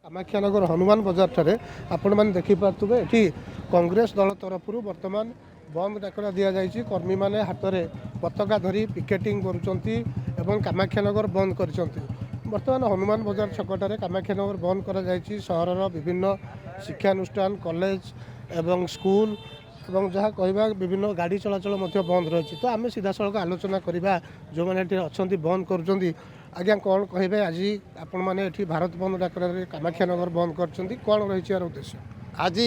कामाख्यानगर हनुमान बजार ठारे आपण मैंने देखिपे ये कांग्रेस दल तरफ बर्तमान बंद डाकरा दि जाएगी। कर्मी मैंने हाथ में पताका धरी पिकेटिंग कर कामाख्यानगर बंद कर बर्तमान हनुमान बजार छकटारे कामाख्यानगर बंद कर सहर विभिन्न शिक्षानुष्ठान कॉलेज एवं स्कूल एवं जहाँ कहवा विभिन्न गाड़ी चलाचल बंद रही। तो आम सीधा सड़क आलोचना करवा जो मैंने अच्छा बंद कर आज्ञा कौन कहे आज आपण मैंने भारत बंद डाकरा कामाख्यानगर बंद कर कौन रही यार उद्देश्य? आज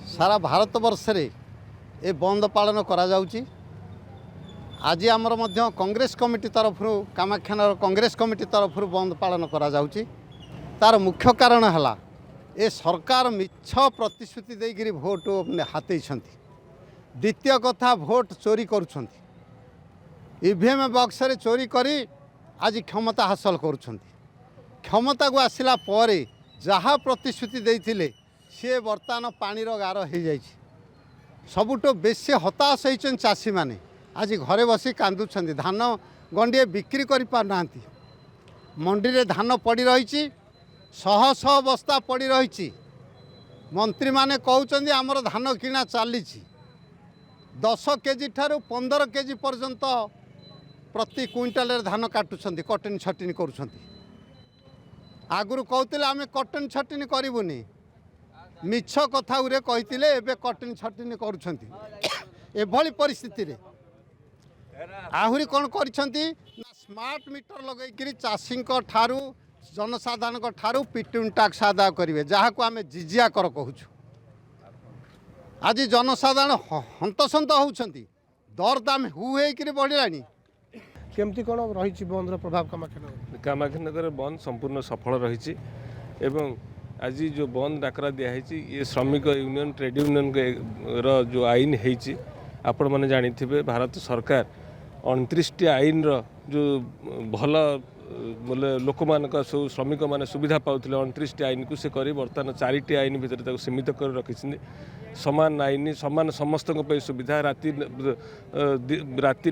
सारा भारत वर्ष रे ए बंद पालन करा जाउची। आज आमर मध्य कांग्रेस कमिटी तरफ कामाख्यानगर कांग्रेस कमिटी तरफ बंद पालन करा जाउची। तार मुख्य कारण है ए सरकार मिछ प्रतिश्रुति देकरी भोट हाथी। द्वितीय कथा भोट चोरी करुछंती ईवीएम बक्स रे चोरी करी आज क्षमता हासिल करुछंती। क्षमता को आसिला परे जहाँ प्रतिश्रुति देइथिले सी बर्तमान पानी गार हो जाए। सबुठो बेसी हताश होइछन चाषी माने आज घरे बसी कांदुछंती। धान गंडिए बिक्री करि पारना मंडी रे धान पड़ी रही शह शह बस्ता पड़ी रही। मंत्री माने कहउछंती हमर धान किना चली 10 केजी ठारू 15 केजी पर्यंत प्रति क्विंटाल धान काटुछंती कटनी छटनी करुछंती। आगुरु कहते आम कटनी छटनी करूनी मिछ कथा उरे कहते एबे कटनी छटनी करुछंती। एभली परिस्थिति रे आहुरी कौन करिछंती ना स्मार्ट मीटर लगैकरी चाषी ठारू जनसाधारण ठारू पिट्यून टैक्स आदाय करेंगे जहाँ को आम जिजिया कर कहूँ। आज जनसाधारण हंतसंत होउछंती दर दाम हुई बढ़िलानी। केमती कौन रही बंद प्रभाव कामाख्यानगर बंद संपूर्ण सफल रही। एवं आज जो बंद डाकरा दिखाई ये श्रमिक यूनियन ट्रेड यूनियन जो आईन है आपण मैंने जानी भारत सरकार 29टी आईन जो भल बोले लोक मान सब श्रमिक मैंने सुविधा पाते 29टी आईन को से कर बर्तमान 4टी आईन भितर सीमित कर रखी। समान आईन समान समस्त सुविधा राति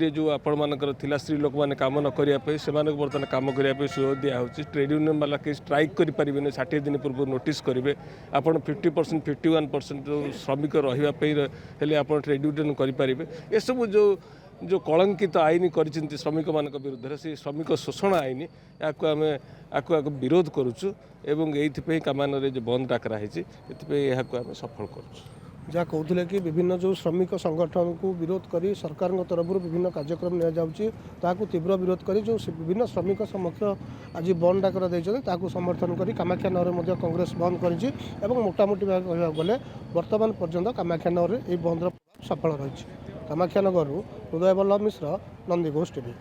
जो आपण मानकर थिला स्त्री लोक मैंने काम न करने से बर्तमान काम करने सुयोग दिखाई। ट्रेड यूनियन वाला कहीं स्ट्राइक करें 60 दिन पूर्व नोटिस करेंगे आपण 50% 51% जो श्रमिक रही आप ट्रेड यूनियन करेंगे। ये सब जो कलंकित आईन कर श्रमिक मान विरुद्ध से श्रमिक शोषण आईन या विरोध करुचु एवं ये कामान जो बंद डाकरा है ये सफल करुचु। जहाँ कहते कि विभिन्न जो श्रमिक संगठन को विरोध करी सरकार तरफ विभिन्न कार्यक्रम नियाकू तीव्र विरोध करी जो विभिन्न श्रमिक समक्ष आज बंद डाकरा देते समर्थन करी कामाख्यानगर कांग्रेस बंद कर मोटामोटी भाव कह गले वर्तमान पर्यंत कामाख्यानगर ये बंदर सफल रही। कामाख्यानगर हृदय बल्लभ मिश्र, नंदीघोष टीवी।